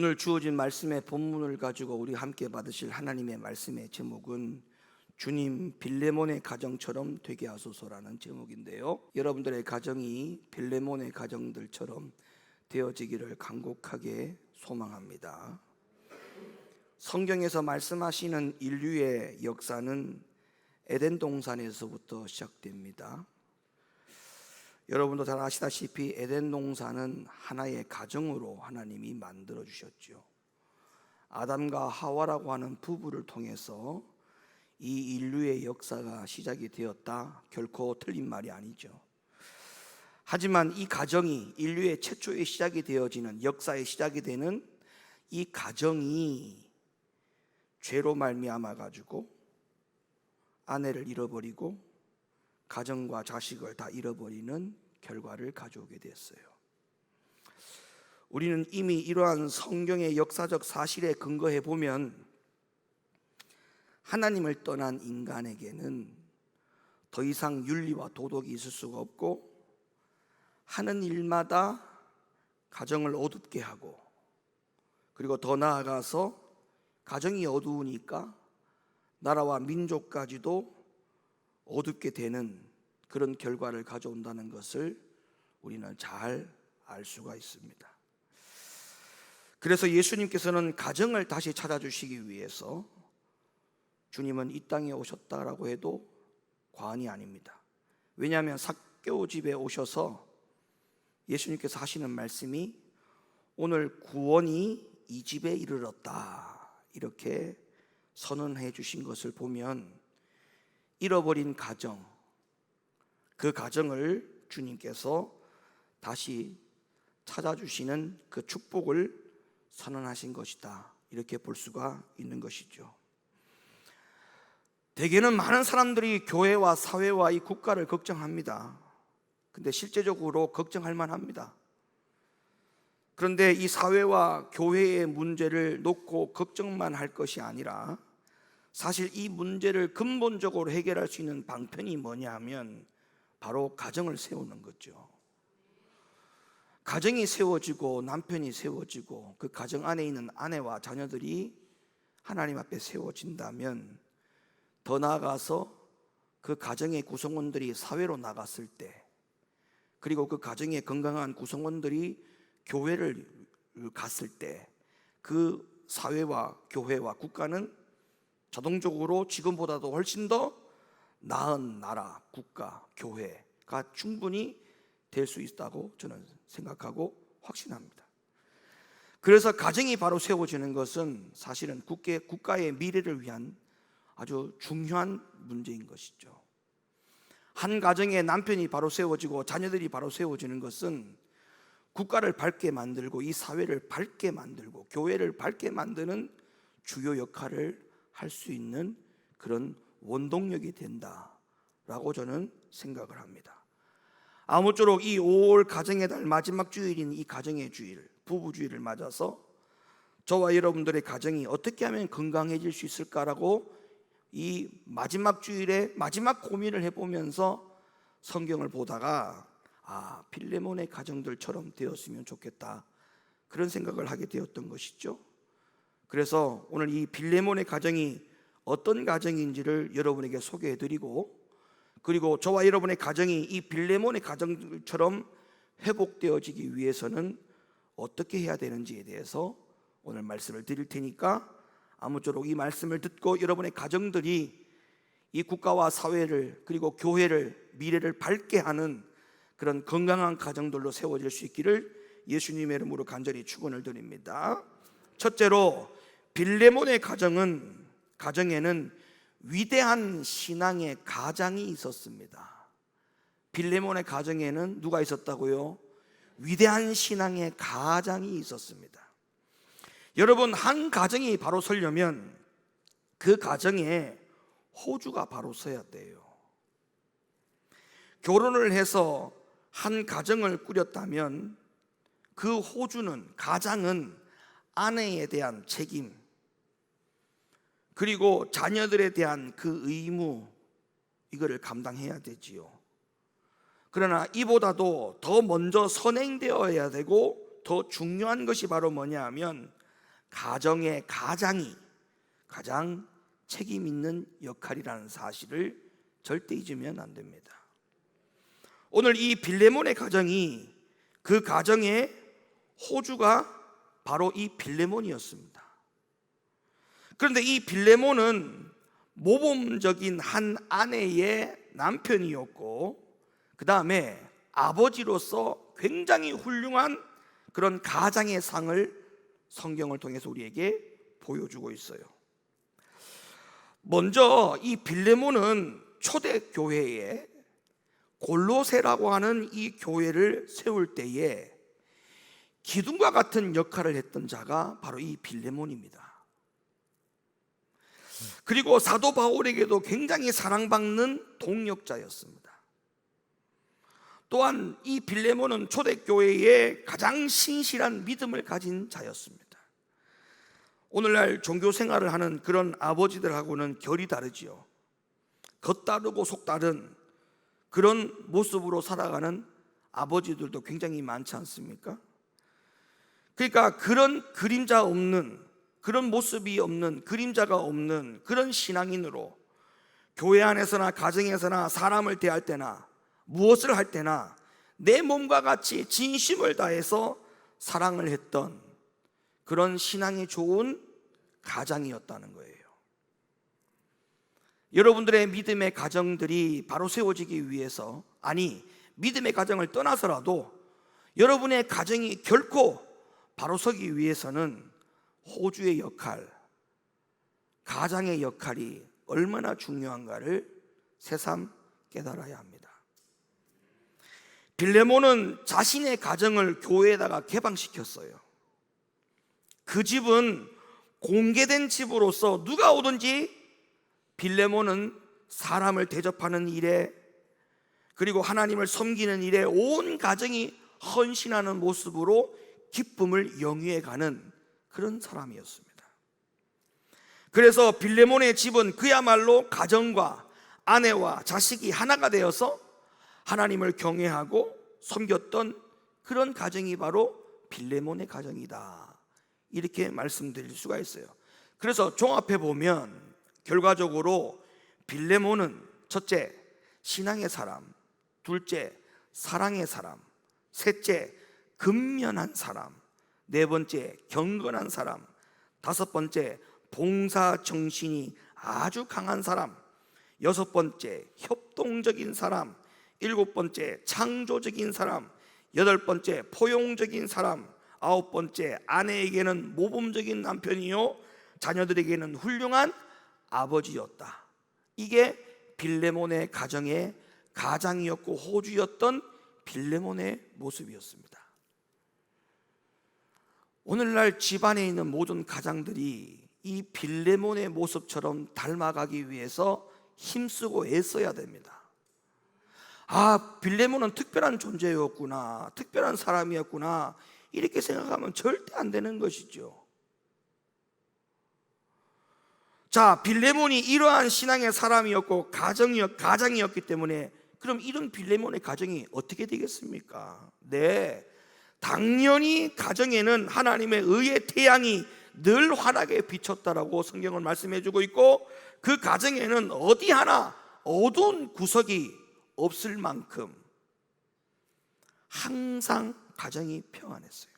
오늘 주어진 말씀의 본문을 가지고 우리 함께 받으실 하나님의 말씀의 제목은 주님 빌레몬의 가정처럼 되게 하소서라는 제목인데요, 여러분들의 가정이 빌레몬의 가정들처럼 되어지기를 간곡하게 소망합니다. 성경에서 말씀하시는 인류의 역사는 에덴 동산에서부터 시작됩니다. 여러분도 잘 아시다시피 에덴 동산은 하나의 가정으로 하나님이 만들어 주셨죠. 아담과 하와라고 하는 부부를 통해서 이 인류의 역사가 시작이 되었다, 결코 틀린 말이 아니죠. 하지만 이 가정이 인류의 최초의 시작이 되어지는, 역사의 시작이 되는 이 가정이 죄로 말미암아 가지고 아내를 잃어버리고 가정과 자식을 다 잃어버리는 결과를 가져오게 됐어요. 우리는 이미 이러한 성경의 역사적 사실에 근거해 보면 하나님을 떠난 인간에게는 더 이상 윤리와 도덕이 있을 수가 없고, 하는 일마다 가정을 어둡게 하고, 그리고 더 나아가서 가정이 어두우니까 나라와 민족까지도 어둡게 되는 그런 결과를 가져온다는 것을 우리는 잘 알 수가 있습니다. 그래서 예수님께서는 가정을 다시 찾아주시기 위해서 주님은 이 땅에 오셨다라고 해도 과언이 아닙니다. 왜냐하면 삭개오 집에 오셔서 예수님께서 하시는 말씀이 오늘 구원이 이 집에 이르렀다, 이렇게 선언해 주신 것을 보면 잃어버린 가정, 그 가정을 주님께서 다시 찾아주시는 그 축복을 선언하신 것이다, 이렇게 볼 수가 있는 것이죠. 대개는 많은 사람들이 교회와 사회와 이 국가를 걱정합니다. 근데 실제적으로 걱정할 만합니다. 그런데 이 사회와 교회의 문제를 놓고 걱정만 할 것이 아니라 사실 이 문제를 근본적으로 해결할 수 있는 방편이 뭐냐 하면 바로 가정을 세우는 거죠. 가정이 세워지고 남편이 세워지고 그 가정 안에 있는 아내와 자녀들이 하나님 앞에 세워진다면, 더 나아가서 그 가정의 구성원들이 사회로 나갔을 때, 그리고 그 가정의 건강한 구성원들이 교회를 갔을 때, 그 사회와 교회와 국가는 자동적으로 지금보다도 훨씬 더 나은 나라, 국가, 교회가 충분히 될 수 있다고 저는 생각하고 확신합니다. 그래서 가정이 바로 세워지는 것은 사실은 국가의 미래를 위한 아주 중요한 문제인 것이죠. 한 가정에 남편이 바로 세워지고 자녀들이 바로 세워지는 것은 국가를 밝게 만들고 이 사회를 밝게 만들고 교회를 밝게 만드는 주요 역할을 할 수 있는 그런 원동력이 된다라고 저는 생각을 합니다. 아무쪼록 이 5월 가정의 달 마지막 주일인 이 가정의 주일, 부부주일을 맞아서 저와 여러분들의 가정이 어떻게 하면 건강해질 수 있을까라고 이 마지막 주일에 마지막 고민을 해보면서 성경을 보다가 빌레몬의 가정들처럼 되었으면 좋겠다, 그런 생각을 하게 되었던 것이죠. 그래서 오늘 이 빌레몬의 가정이 어떤 가정인지를 여러분에게 소개해드리고, 그리고 저와 여러분의 가정이 이 빌레몬의 가정처럼 회복되어지기 위해서는 어떻게 해야 되는지에 대해서 오늘 말씀을 드릴 테니까 아무쪼록 이 말씀을 듣고 여러분의 가정들이 이 국가와 사회를, 그리고 교회를, 미래를 밝게 하는 그런 건강한 가정들로 세워질 수 있기를 예수님의 이름으로 간절히 축원을 드립니다. 첫째로, 빌레몬의 가정에는 위대한 신앙의 가장이 있었습니다. 빌레몬의 가정에는 누가 있었다고요? 위대한 신앙의 가장이 있었습니다. 여러분, 한 가정이 바로 서려면 그 가정에 호주가 바로 서야 돼요. 결혼을 해서 한 가정을 꾸렸다면 그 호주는, 가장은 아내에 대한 책임, 그리고 자녀들에 대한 그 의무, 이거를 감당해야 되지요. 그러나 이보다도 더 먼저 선행되어야 되고 더 중요한 것이 바로 뭐냐 하면 가정의 가장이 가장 책임 있는 역할이라는 사실을 절대 잊으면 안 됩니다. 오늘 이 빌레몬의 가정이 그 가정의 호주가 바로 이 빌레몬이었습니다. 그런데 이 빌레몬은 모범적인 한 아내의 남편이었고, 그 다음에 아버지로서 굉장히 훌륭한 그런 가장의 상을 성경을 통해서 우리에게 보여주고 있어요. 먼저 이 빌레몬은 초대교회에 골로새라고 하는 이 교회를 세울 때에 기둥과 같은 역할을 했던 자가 바로 이 빌레몬입니다. 그리고 사도 바울에게도 굉장히 사랑받는 동역자였습니다. 또한 이 빌레몬은 초대교회의 가장 신실한 믿음을 가진 자였습니다. 오늘날 종교 생활을 하는 그런 아버지들하고는 결이 다르지요. 겉다르고 속다른 그런 모습으로 살아가는 아버지들도 굉장히 많지 않습니까? 그러니까 그런 그림자 없는, 그런 모습이 없는, 그림자가 없는 그런 신앙인으로 교회 안에서나 가정에서나 사람을 대할 때나 무엇을 할 때나 내 몸과 같이 진심을 다해서 사랑을 했던 그런 신앙이 좋은 가장이었다는 거예요. 여러분들의 믿음의 가정들이 바로 세워지기 위해서, 아니 믿음의 가정을 떠나서라도 여러분의 가정이 결코 바로 서기 위해서는 호주의 역할, 가장의 역할이 얼마나 중요한가를 새삼 깨달아야 합니다. 빌레몬은 자신의 가정을 교회에다가 개방시켰어요. 그 집은 공개된 집으로서 누가 오든지 빌레몬은 사람을 대접하는 일에, 그리고 하나님을 섬기는 일에 온 가정이 헌신하는 모습으로 기쁨을 영위해가는 그런 사람이었습니다. 그래서 빌레몬의 집은 그야말로 가정과 아내와 자식이 하나가 되어서 하나님을 경외하고 섬겼던 그런 가정이 바로 빌레몬의 가정이다, 이렇게 말씀드릴 수가 있어요. 그래서 종합해 보면 결과적으로 빌레몬은 첫째, 신앙의 사람; 둘째, 사랑의 사람; 셋째, 근면한 사람; 네 번째, 경건한 사람; 다섯 번째, 봉사 정신이 아주 강한 사람; 여섯 번째, 협동적인 사람; 일곱 번째, 창조적인 사람; 여덟 번째, 포용적인 사람; 아홉 번째, 아내에게는 모범적인 남편이요 자녀들에게는 훌륭한 아버지였다. 이게 빌레몬의 가정의 가장이었고 호주였던 빌레몬의 모습이었습니다. 오늘날 집안에 있는 모든 가장들이 이 빌레몬의 모습처럼 닮아가기 위해서 힘쓰고 애써야 됩니다. 아, 빌레몬은 특별한 존재였구나, 특별한 사람이었구나, 이렇게 생각하면 절대 안 되는 것이죠. 자, 빌레몬이 이러한 신앙의 사람이었고 가장이었기 때문에 그럼 이런 빌레몬의 가정이 어떻게 되겠습니까? 네, 당연히 가정에는 하나님의 의의 태양이 늘 환하게 비쳤다라고 성경은 말씀해주고 있고, 그 가정에는 어디 하나 어두운 구석이 없을 만큼 항상 가정이 평안했어요.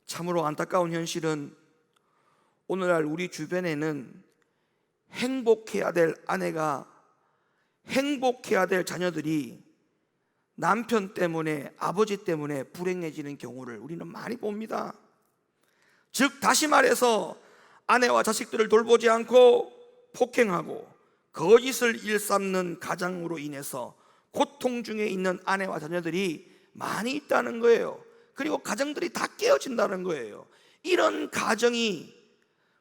참으로 안타까운 현실은 오늘날 우리 주변에는 행복해야 될 아내가, 행복해야 될 자녀들이 남편 때문에, 아버지 때문에 불행해지는 경우를 우리는 많이 봅니다. 즉 다시 말해서 아내와 자식들을 돌보지 않고 폭행하고 거짓을 일삼는 가장으로 인해서 고통 중에 있는 아내와 자녀들이 많이 있다는 거예요. 그리고 가정들이 다 깨어진다는 거예요. 이런 가정이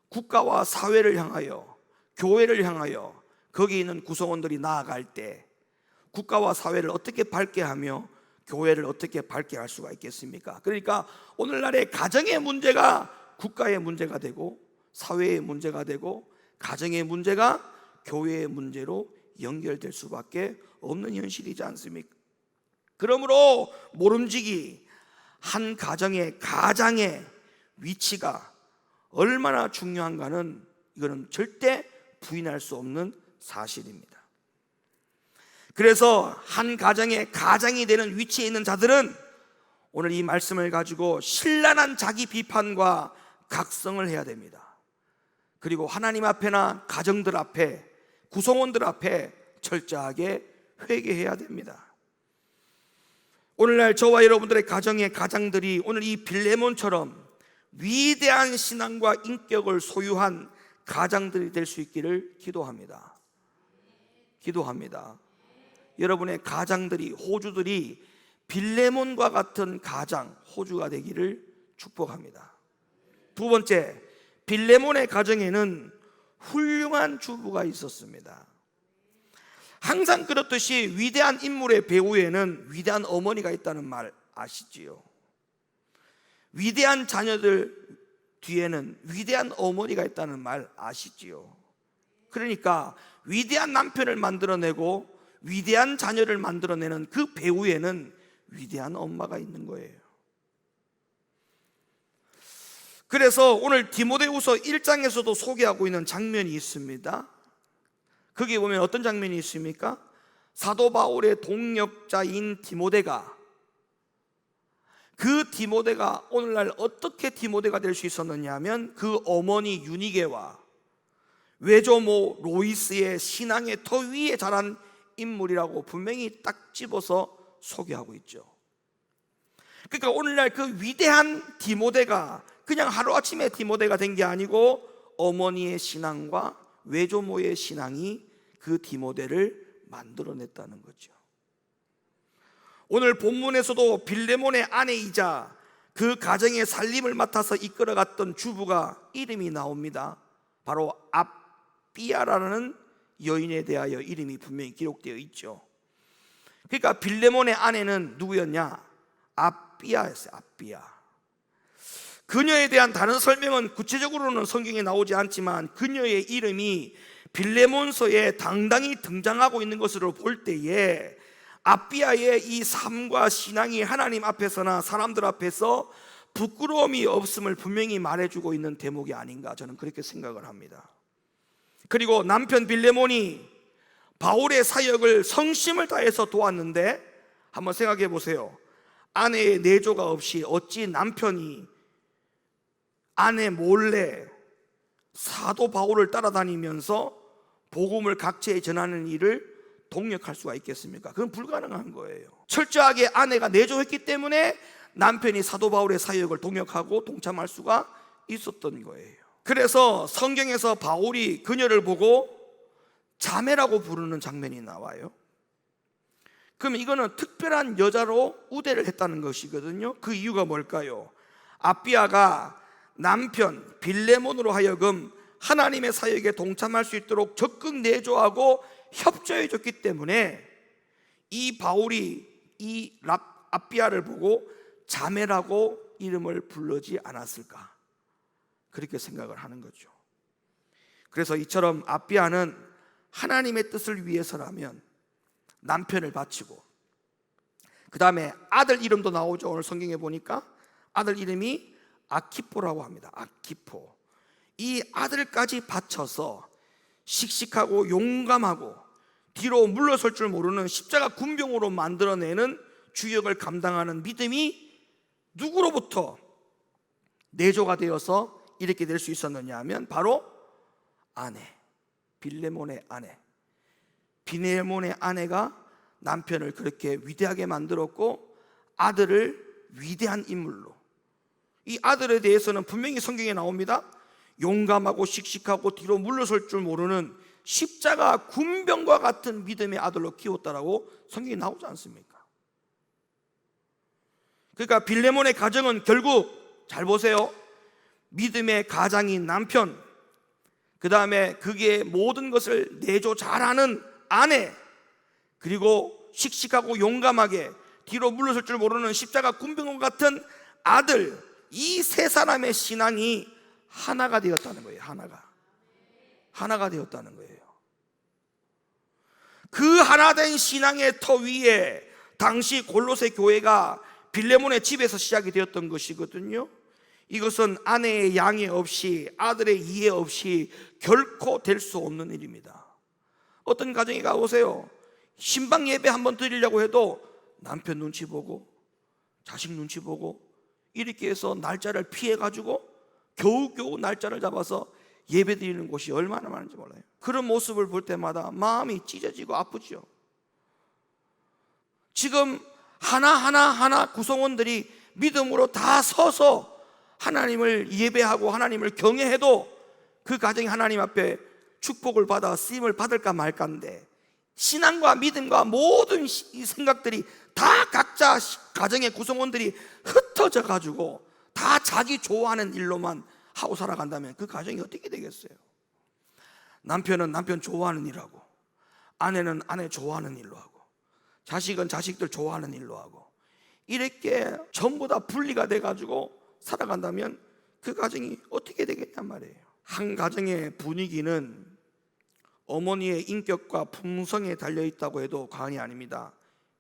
국가와 사회를 향하여, 교회를 향하여, 거기 있는 구성원들이 나아갈 때 국가와 사회를 어떻게 밝게 하며 교회를 어떻게 밝게 할 수가 있겠습니까? 그러니까 오늘날의 가정의 문제가 국가의 문제가 되고, 사회의 문제가 되고, 가정의 문제가 교회의 문제로 연결될 수밖에 없는 현실이지 않습니까? 그러므로 모름지기 한 가정의 가장의 위치가 얼마나 중요한가는 이거는 절대 부인할 수 없는 사실입니다. 그래서 한 가정의 가장이 되는 위치에 있는 자들은 오늘 이 말씀을 가지고 신랄한 자기 비판과 각성을 해야 됩니다. 그리고 하나님 앞에나 가정들 앞에, 구성원들 앞에 철저하게 회개해야 됩니다. 오늘날 저와 여러분들의 가정의 가장들이 오늘 이 빌레몬처럼 위대한 신앙과 인격을 소유한 가장들이 될 수 있기를 기도합니다. 여러분의 가장들이, 호주들이 빌레몬과 같은 가장, 호주가 되기를 축복합니다. 두 번째, 빌레몬의 가정에는 훌륭한 주부가 있었습니다. 항상 그렇듯이 위대한 인물의 배후에는 위대한 어머니가 있다는 말 아시지요? 위대한 자녀들 뒤에는 위대한 어머니가 있다는 말 아시지요? 그러니까 위대한 남편을 만들어내고 위대한 자녀를 만들어내는 그 배후에는 위대한 엄마가 있는 거예요. 그래서 오늘 디모데후서 1장에서도 소개하고 있는 장면이 있습니다. 거기에 보면 어떤 장면이 있습니까? 사도 바울의 동역자인 디모데가, 그 디모데가 오늘날 어떻게 디모데가 될 수 있었느냐 하면 그 어머니 유니게와 외조모 로이스의 신앙의 더 위에 자란 인물이라고 분명히 딱 집어서 소개하고 있죠. 그러니까 오늘날 그 위대한 디모데가 그냥 하루아침에 디모데가 된 게 아니고 어머니의 신앙과 외조모의 신앙이 그 디모데를 만들어냈다는 거죠. 오늘 본문에서도 빌레몬의 아내이자 그 가정의 살림을 맡아서 이끌어갔던 주부가 이름이 나옵니다. 바로 압비야라는 여인에 대하여 이름이 분명히 기록되어 있죠. 그러니까 빌레몬의 아내는 누구였냐? 압비야였어요. 압비야. 그녀에 대한 다른 설명은 구체적으로는 성경에 나오지 않지만 그녀의 이름이 빌레몬서에 당당히 등장하고 있는 것으로 볼 때에 압비야의 이 삶과 신앙이 하나님 앞에서나 사람들 앞에서 부끄러움이 없음을 분명히 말해주고 있는 대목이 아닌가, 저는 그렇게 생각을 합니다. 그리고 남편 빌레몬이 바울의 사역을 성심을 다해서 도왔는데 한번 생각해 보세요. 아내의 내조가 없이 어찌 남편이 아내 몰래 사도 바울을 따라다니면서 복음을 각지에 전하는 일을 동력할 수가 있겠습니까? 그건 불가능한 거예요. 철저하게 아내가 내조했기 때문에 남편이 사도 바울의 사역을 동역하고 동참할 수가 있었던 거예요. 그래서 성경에서 바울이 그녀를 보고 자매라고 부르는 장면이 나와요. 그러면 이거는 특별한 여자로 우대를 했다는 것이거든요. 그 이유가 뭘까요? 압비야가 남편 빌레몬으로 하여금 하나님의 사역에 동참할 수 있도록 적극 내조하고 협조해 줬기 때문에 이 바울이 이 압비야를 보고 자매라고 이름을 부르지 않았을까, 그렇게 생각을 하는 거죠. 그래서 이처럼 압비야는 하나님의 뜻을 위해서라면 남편을 바치고, 그 다음에 아들 이름도 나오죠. 오늘 성경에 보니까 아들 이름이 아키포라고 합니다. 아키포. 이 아들까지 바쳐서 씩씩하고 용감하고 뒤로 물러설 줄 모르는 십자가 군병으로 만들어내는 주역을 감당하는 믿음이 누구로부터 내조가 되어서 이렇게 될 수 있었느냐 하면 바로 아내, 빌레몬의 아내. 빌레몬의 아내가 남편을 그렇게 위대하게 만들었고 아들을 위대한 인물로, 이 아들에 대해서는 분명히 성경에 나옵니다. 용감하고 씩씩하고 뒤로 물러설 줄 모르는 십자가 군병과 같은 믿음의 아들로 키웠다라고 성경에 나오지 않습니까? 그러니까 빌레몬의 가정은 결국 잘 보세요. 믿음의 가장인 남편, 그 다음에 그게 모든 것을 내조 잘하는 아내, 그리고 씩씩하고 용감하게 뒤로 물러설 줄 모르는 십자가 군병과 같은 아들, 이 세 사람의 신앙이 하나가 되었다는 거예요. 하나가 되었다는 거예요. 그 하나된 신앙의 터 위에 당시 골로새 교회가 빌레몬의 집에서 시작이 되었던 것이거든요. 이것은 아내의 양해 없이, 아들의 이해 없이 결코 될 수 없는 일입니다. 어떤 가정에 가보세요. 신방 예배 한번 드리려고 해도 남편 눈치 보고 자식 눈치 보고 이렇게 해서 날짜를 피해가지고 겨우겨우 날짜를 잡아서 예배 드리는 곳이 얼마나 많은지 몰라요. 그런 모습을 볼 때마다 마음이 찢어지고 아프죠. 지금 하나하나 구성원들이 믿음으로 다 서서 하나님을 예배하고 하나님을 경외해도 그 가정이 하나님 앞에 축복을 받아 쓰임을 받을까 말까인데, 신앙과 믿음과 모든 이 생각들이 다 각자 가정의 구성원들이 흩어져 가지고 다 자기 좋아하는 일로만 하고 살아간다면 그 가정이 어떻게 되겠어요? 남편은 남편 좋아하는 일로 하고, 아내는 아내 좋아하는 일로 하고, 자식은 자식들 좋아하는 일로 하고, 이렇게 전부 다 분리가 돼가지고 살아간다면 그 가정이 어떻게 되겠냔 말이에요. 한 가정의 분위기는 어머니의 인격과 품성에 달려있다고 해도 과언이 아닙니다.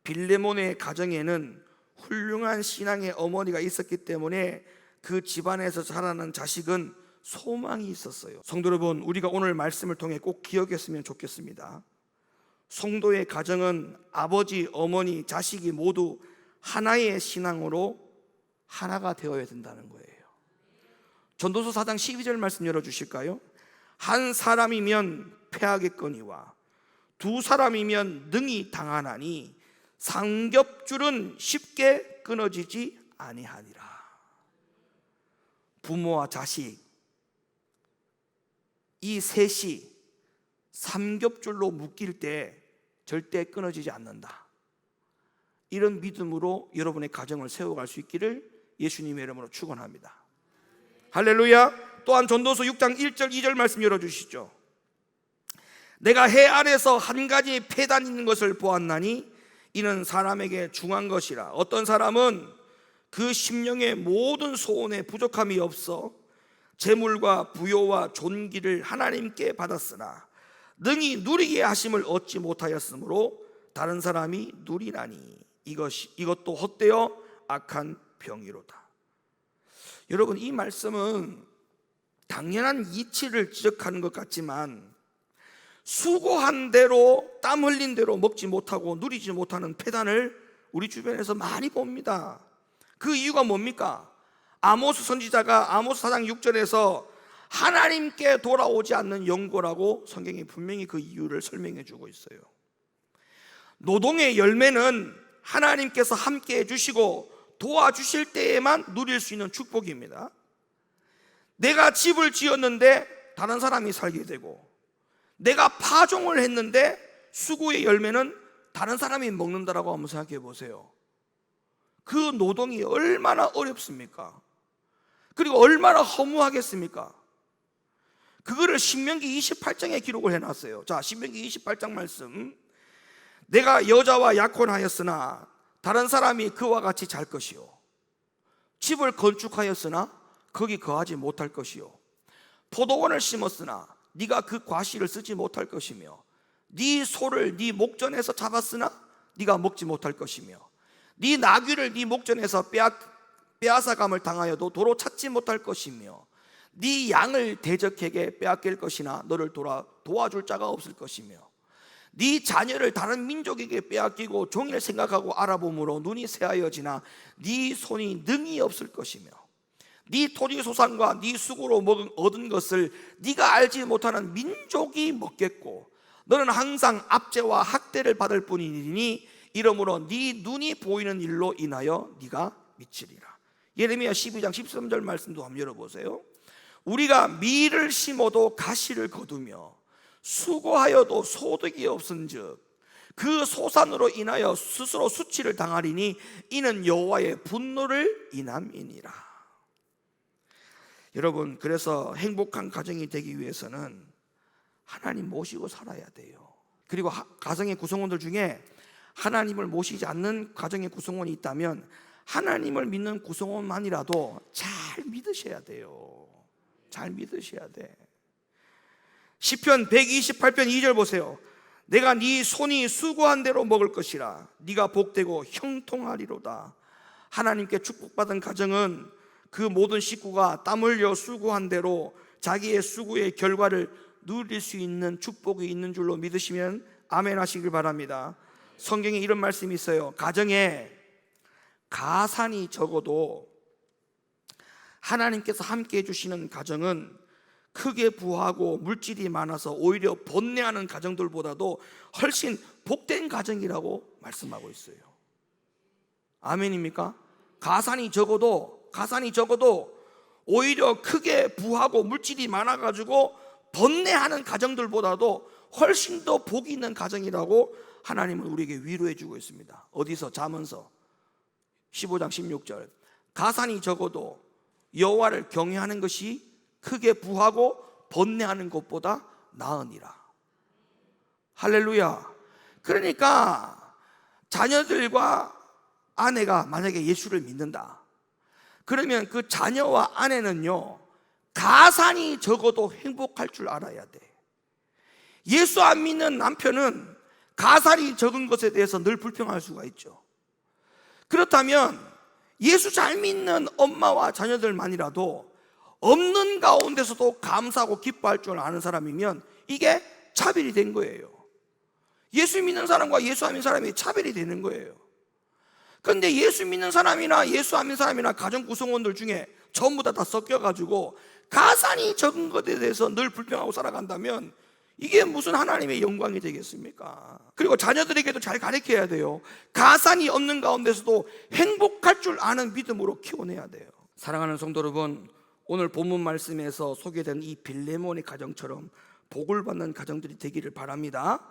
빌레몬의 가정에는 훌륭한 신앙의 어머니가 있었기 때문에 그 집안에서 자라는 자식은 소망이 있었어요. 성도 여러분, 우리가 오늘 말씀을 통해 꼭 기억했으면 좋겠습니다. 성도의 가정은 아버지, 어머니, 자식이 모두 하나의 신앙으로 하나가 되어야 된다는 거예요. 전도서 4장 12절 말씀 열어주실까요? 한 사람이면 패하겠거니와 두 사람이면 능히 당하나니 삼겹줄은 쉽게 끊어지지 아니하니라. 부모와 자식, 이 셋이 삼겹줄로 묶일 때 절대 끊어지지 않는다. 이런 믿음으로 여러분의 가정을 세워갈 수 있기를 예수님의 이름으로 축원합니다. 할렐루야. 또한 전도서 6장 1절 2절 말씀 열어주시죠. 내가 해 아래서 한 가지 폐단 있는 것을 보았나니 이는 사람에게 중한 것이라. 어떤 사람은 그 심령의 모든 소원에 부족함이 없어 재물과 부요와 존귀를 하나님께 받았으나 능히 누리게 하심을 얻지 못하였으므로 다른 사람이 누리나니 이것도 헛되어 악한 병이로다. 여러분, 이 말씀은 당연한 이치를 지적하는 것 같지만 수고한 대로, 땀 흘린 대로 먹지 못하고 누리지 못하는 폐단을 우리 주변에서 많이 봅니다. 그 이유가 뭡니까? 아모스 선지자가 아모스 4장 6절에서 하나님께 돌아오지 않는 영고라고 성경이 분명히 그 이유를 설명해 주고 있어요. 노동의 열매는 하나님께서 함께 해주시고 도와주실 때에만 누릴 수 있는 축복입니다. 내가 집을 지었는데 다른 사람이 살게 되고, 내가 파종을 했는데 수고의 열매는 다른 사람이 먹는다라고 한번 생각해 보세요. 그 노동이 얼마나 어렵습니까? 그리고 얼마나 허무하겠습니까? 그거를 신명기 28장에 기록을 해놨어요. 자, 신명기 28장 말씀. 내가 여자와 약혼하였으나 다른 사람이 그와 같이 잘 것이요, 집을 건축하였으나 거기 거하지 못할 것이요, 포도원을 심었으나 네가 그 과실을 쓰지 못할 것이며, 네 소를 네 목전에서 잡았으나 네가 먹지 못할 것이며, 네 나귀를 네 목전에서 빼앗아감을 당하여도 도로 찾지 못할 것이며, 네 양을 대적에게 빼앗길 것이나 너를 도와줄 자가 없을 것이며, 네 자녀를 다른 민족에게 빼앗기고 종일 생각하고 알아봄으로 눈이 새하여지나 네 손이 능히 없을 것이며, 네 토지 소산과 네 수고로 얻은 것을 네가 알지 못하는 민족이 먹겠고 너는 항상 압제와 학대를 받을 뿐이니 이러므로 네 눈이 보이는 일로 인하여 네가 미치리라. 예레미야 12장 13절 말씀도 한번 열어보세요. 우리가 밀을 심어도 가시를 거두며 수고하여도 소득이 없은즉 그 소산으로 인하여 스스로 수치를 당하리니 이는 여호와의 분노를 인함이니라. 여러분, 그래서 행복한 가정이 되기 위해서는 하나님 모시고 살아야 돼요. 그리고 가정의 구성원들 중에 하나님을 모시지 않는 가정의 구성원이 있다면 하나님을 믿는 구성원만이라도 잘 믿으셔야 돼요. 잘 믿으셔야 돼. 시편 128편 2절 보세요. 내가 네 손이 수고한 대로 먹을 것이라 네가 복되고 형통하리로다. 하나님께 축복받은 가정은 그 모든 식구가 땀 흘려 수고한 대로 자기의 수고의 결과를 누릴 수 있는 축복이 있는 줄로 믿으시면 아멘 하시길 바랍니다. 성경에 이런 말씀이 있어요. 가정에 가산이 적어도 하나님께서 함께 해주시는 가정은 크게 부하고 물질이 많아서 오히려 번뇌하는 가정들보다도 훨씬 복된 가정이라고 말씀하고 있어요. 아멘입니까? 가산이 적어도 오히려 크게 부하고 물질이 많아가지고 번뇌하는 가정들보다도 훨씬 더 복이 있는 가정이라고 하나님은 우리에게 위로해 주고 있습니다. 어디서? 잠언서 15장 16절. 가산이 적어도 여호와를 경외하는 것이 크게 부하고 번뇌하는 것보다 나으니라. 할렐루야. 그러니까 자녀들과 아내가 만약에 예수를 믿는다, 그러면 그 자녀와 아내는요, 가산이 적어도 행복할 줄 알아야 돼. 예수 안 믿는 남편은 가산이 적은 것에 대해서 늘 불평할 수가 있죠. 그렇다면 예수 잘 믿는 엄마와 자녀들만이라도 없는 가운데서도 감사하고 기뻐할 줄 아는 사람이면 이게 차별이 된 거예요. 예수 믿는 사람과 예수 안 믿는 사람이 차별이 되는 거예요. 그런데 예수 믿는 사람이나 예수 안 믿는 사람이나 가정 구성원들 중에 전부 다 섞여가지고 가산이 적은 것에 대해서 늘 불평하고 살아간다면 이게 무슨 하나님의 영광이 되겠습니까? 그리고 자녀들에게도 잘 가르쳐야 돼요. 가산이 없는 가운데서도 행복할 줄 아는 믿음으로 키워내야 돼요. 사랑하는 성도 여러분, 오늘 본문 말씀에서 소개된 이 빌레몬의 가정처럼 복을 받는 가정들이 되기를 바랍니다.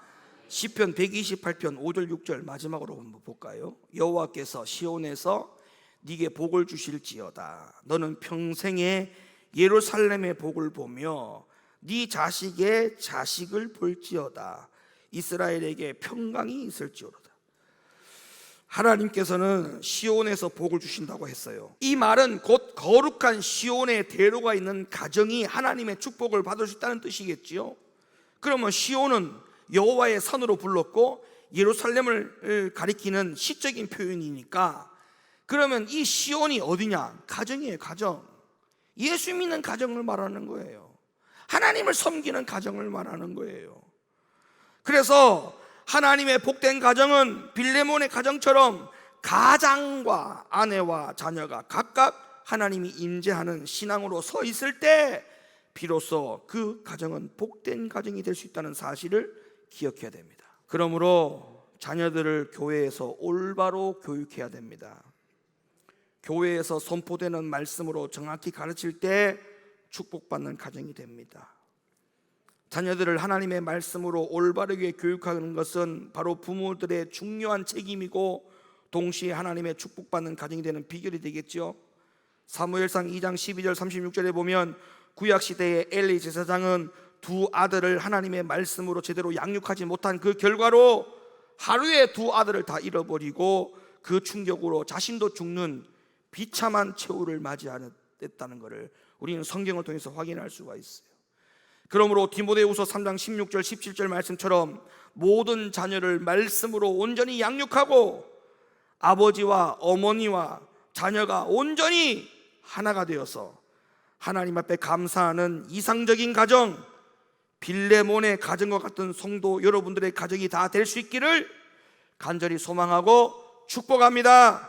시편 128편 5절 6절 마지막으로 한번 볼까요? 여호와께서 시온에서 네게 복을 주실지어다. 너는 평생에 예루살렘의 복을 보며 네 자식의 자식을 볼지어다. 이스라엘에게 평강이 있을지어다. 하나님께서는 시온에서 복을 주신다고 했어요. 이 말은 곧 거룩한 시온의 대로가 있는 가정이 하나님의 축복을 받을 수 있다는 뜻이겠지요. 그러면 시온은 여호와의 산으로 불렀고 예루살렘을 가리키는 시적인 표현이니까, 그러면 이 시온이 어디냐? 가정이에요. 가정. 예수 믿는 가정을 말하는 거예요. 하나님을 섬기는 가정을 말하는 거예요. 그래서 하나님의 복된 가정은 빌레몬의 가정처럼 가장과 아내와 자녀가 각각 하나님이 임재하는 신앙으로 서 있을 때 비로소 그 가정은 복된 가정이 될 수 있다는 사실을 기억해야 됩니다. 그러므로 자녀들을 교회에서 올바로 교육해야 됩니다. 교회에서 선포되는 말씀으로 정확히 가르칠 때 축복받는 가정이 됩니다. 자녀들을 하나님의 말씀으로 올바르게 교육하는 것은 바로 부모들의 중요한 책임이고 동시에 하나님의 축복받는 가정이 되는 비결이 되겠죠. 사무엘상 2장 12절 36절에 보면 구약시대의 엘리 제사장은 두 아들을 하나님의 말씀으로 제대로 양육하지 못한 그 결과로 하루에 두 아들을 다 잃어버리고 그 충격으로 자신도 죽는 비참한 최후를 맞이했다는 것을 우리는 성경을 통해서 확인할 수가 있어요. 그러므로 디모데후서 3장 16절 17절 말씀처럼 모든 자녀를 말씀으로 온전히 양육하고 아버지와 어머니와 자녀가 온전히 하나가 되어서 하나님 앞에 감사하는 이상적인 가정, 빌레몬의 가정과 같은 성도 여러분들의 가정이 다 될 수 있기를 간절히 소망하고 축복합니다.